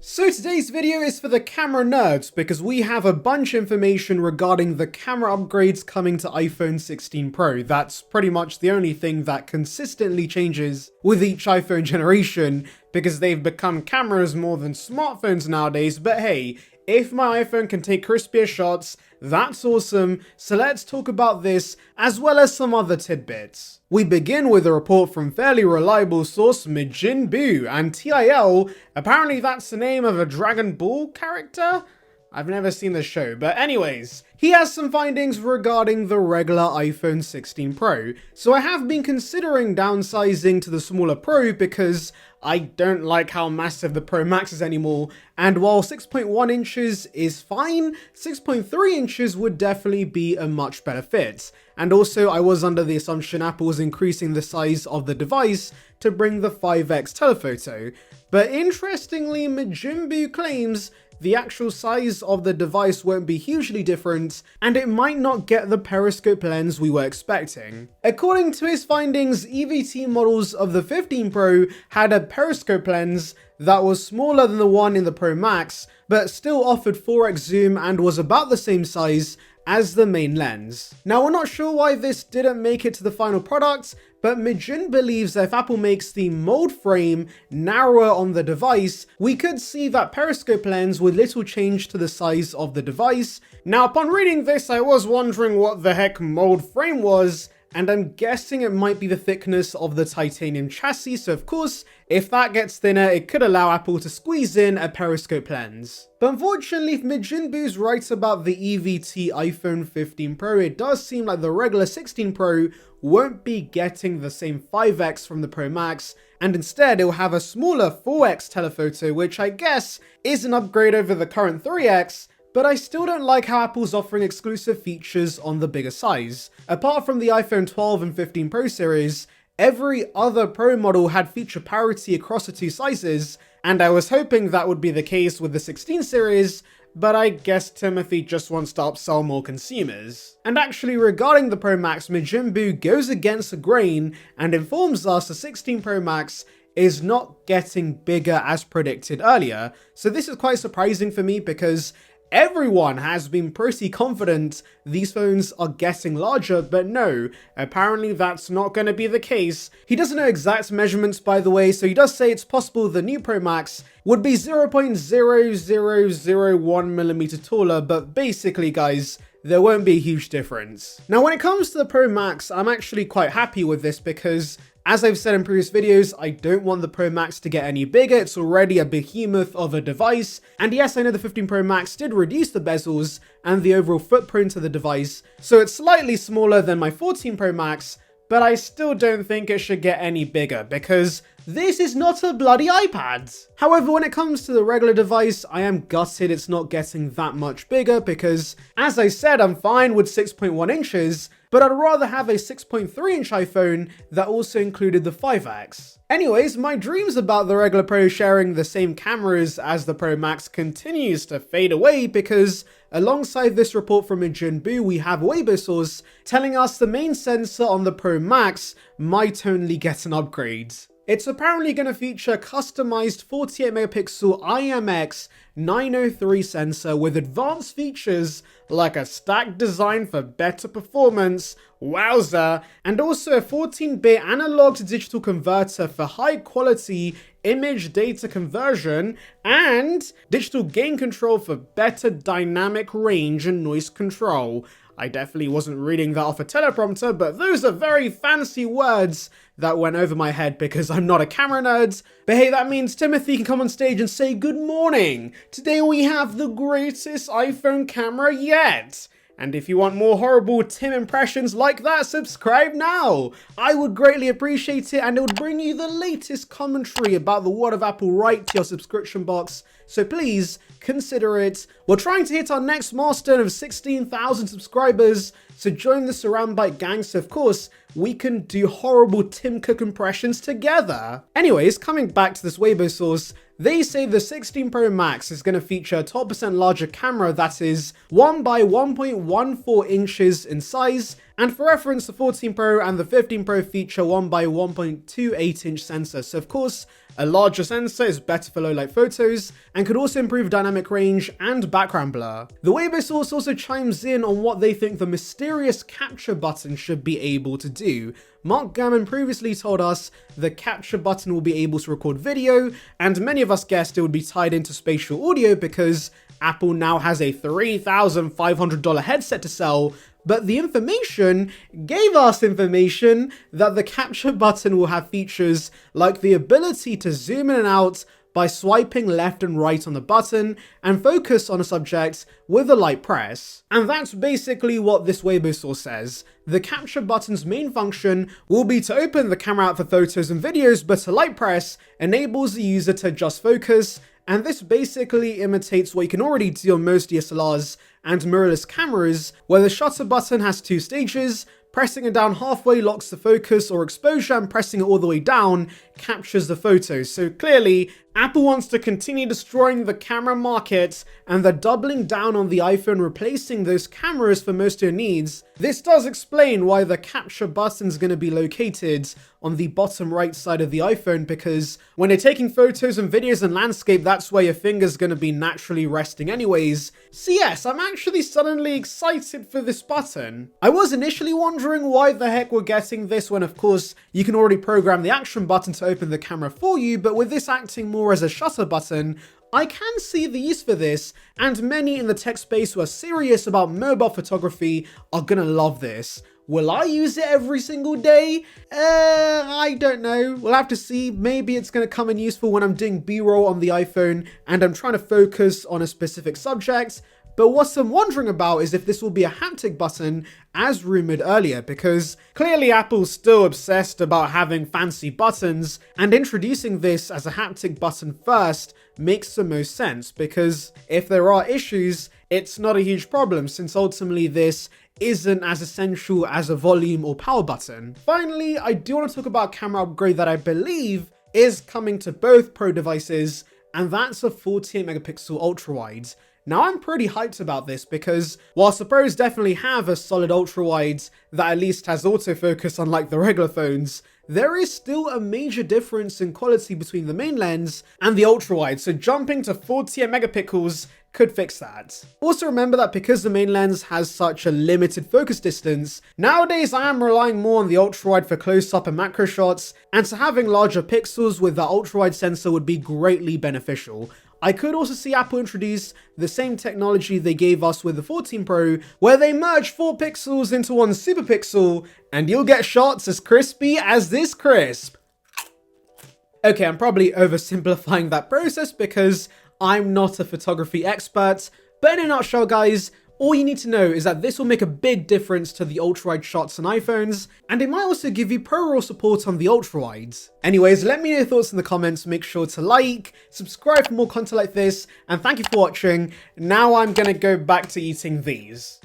So today's video is for the camera nerds because we have a bunch of information regarding the camera upgrades coming to iPhone 16 Pro. That's pretty much the only thing that consistently changes with each iPhone generation because they've become cameras more than smartphones nowadays. But hey, if my iPhone can take crispier shots, that's awesome. So let's talk about this as well as some other tidbits. We begin with a report from fairly reliable source Mijinbu, and TIL, apparently that's the name of a Dragon Ball character? I've never seen the show, but anyways, he has some findings regarding the regular iPhone 16 Pro. So I have been considering downsizing to the smaller Pro because I don't like how massive the Pro Max is anymore, and while 6.1 inches is fine, 6.3 inches would definitely be a much better fit. And also I was under the assumption Apple was increasing the size of the device to bring the 5x telephoto. But interestingly, Mijinbu claims the actual size of the device won't be hugely different, and it might not get the periscope lens we were expecting. According to his findings, EVT models of the 15 Pro had a periscope lens that was smaller than the one in the Pro Max, but still offered 4x zoom and was about the same size as the main lens. Now, we're not sure why this didn't make it to the final product, but Mijin believes that if Apple makes the mold frame narrower on the device, we could see that periscope lens with little change to the size of the device. Now, upon reading this, I was wondering what the heck mold frame was, and I'm guessing it might be the thickness of the titanium chassis, so of course, if that gets thinner, it could allow Apple to squeeze in a periscope lens. But unfortunately, if Mijinbu's right about the EVT iPhone 15 Pro, it does seem like the regular 16 Pro won't be getting the same 5x from the Pro Max, and instead it will have a smaller 4x telephoto, which I guess is an upgrade over the current 3x, but I still don't like how Apple's offering exclusive features on the bigger size. Apart from the iPhone 12 and 15 Pro series, every other Pro model had feature parity across the two sizes, and I was hoping that would be the case with the 16 series, but I guess Timothy just wants to upsell more consumers. And actually, regarding the Pro Max, Mijinbu goes against the grain and informs us the 16 Pro Max is not getting bigger as predicted earlier. So this is quite surprising for me because everyone has been pretty confident these phones are getting larger, but no, apparently that's not going to be the case. He doesn't know exact measurements, by the way, so he does say it's possible the new Pro Max would be 0.0001mm taller, but basically, guys, there won't be a huge difference. Now, when it comes to the Pro Max, I'm actually quite happy with this because, as I've said in previous videos, I don't want the Pro Max to get any bigger. It's already a behemoth of a device. And yes, I know the 15 Pro Max did reduce the bezels and the overall footprint of the device, so it's slightly smaller than my 14 Pro Max, but I still don't think it should get any bigger because this is not a bloody iPad. However, when it comes to the regular device, I am gutted it's not getting that much bigger because, as I said, I'm fine with 6.1 inches, but I'd rather have a 6.3 inch iPhone that also included the 5x. Anyways, my dreams about the regular Pro sharing the same cameras as the Pro Max continues to fade away because alongside this report from Mijinbu, we have a Weibo source telling us the main sensor on the Pro Max might only get an upgrade. It's apparently going to feature a customized 48 megapixel IMX 903 sensor with advanced features like a stacked design for better performance, wowza, and also a 14-bit analog to digital converter for high quality image data conversion, and digital gain control for better dynamic range and noise control. I definitely wasn't reading that off a teleprompter, but those are very fancy words that went over my head because I'm not a camera nerd. But hey, that means Timothy can come on stage and say good morning. Today we have the greatest iPhone camera yet. And if you want more horrible Tim impressions like that, subscribe now. I would greatly appreciate it, and it would bring you the latest commentary about the world of Apple right to your subscription box. So please consider it. We're trying to hit our next milestone of 16,000 subscribers, so join the Saranbyte gang so of course we can do horrible Tim Cook impressions together. Anyways, coming back to this Weibo source, they say the 16 Pro Max is going to feature a 12% larger camera that is 1 by 1.14 inches in size And for reference, the 14 Pro and the 15 Pro feature 1 by 1.28 inch sensor. So of course, a larger sensor is better for low light photos and could also improve dynamic range and background blur. The Weibo source also chimes in on what they think the mysterious capture button should be able to do. Mark Gurman previously told us the capture button will be able to record video, and many of us guessed it would be tied into spatial audio because Apple now has a $3,500 headset to sell, but the information gave us information that the capture button will have features like the ability to zoom in and out by swiping left and right on the button and focus on a subject with a light press. And that's basically what this Weibo source says. The capture button's main function will be to open the camera out for photos and videos, but a light press enables the user to adjust focus, and this basically imitates what you can already do on most DSLRs and mirrorless cameras, where the shutter button has two stages. Pressing it down halfway locks the focus or exposure, and pressing it all the way down captures the photos. So clearly, Apple wants to continue destroying the camera market, and they're doubling down on the iPhone, replacing those cameras for most of your needs. This does explain why the capture button is going to be located on the bottom right side of the iPhone, because when you're taking photos and videos and landscape, that's where your finger's going to be naturally resting anyways. So yes, I'm actually suddenly excited for this button. I was initially wondering why the heck we're getting this when of course you can already program the action button to open the camera for you, but with this acting more as a shutter button, I can see the use for this, and many in the tech space who are serious about mobile photography are gonna love this. Will I use it every single day? I don't know. We'll have to see. Maybe it's going to come in useful when I'm doing B-roll on the iPhone and I'm trying to focus on a specific subject. But what I'm wondering about is if this will be a haptic button, as rumored earlier, because clearly Apple's still obsessed about having fancy buttons, and introducing this as a haptic button first makes the most sense, because if there are issues, it's not a huge problem, since ultimately this isn't as essential as a volume or power button. Finally, I do want to talk about a camera upgrade that I believe is coming to both Pro devices, and that's a 48 megapixel ultrawide. Now, I'm pretty hyped about this because whilst the Pros definitely have a solid ultrawide that at least has autofocus unlike the regular phones, there is still a major difference in quality between the main lens and the ultrawide, so jumping to 48 megapixels could fix that. Also remember that because the main lens has such a limited focus distance, nowadays I am relying more on the ultrawide for close-up and macro shots, and so having larger pixels with the ultrawide sensor would be greatly beneficial. I could also see Apple introduce the same technology they gave us with the 14 Pro, where they merge 4 pixels into one super pixel, and you'll get shots as crispy as this crisp. Okay, I'm probably oversimplifying that process because I'm not a photography expert, but in a nutshell, guys, all you need to know is that this will make a big difference to the ultrawide shots on iPhones, and it might also give you ProRAW support on the ultrawides. Anyways, let me know your thoughts in the comments, make sure to like, subscribe for more content like this, and thank you for watching. Now I'm gonna go back to eating these.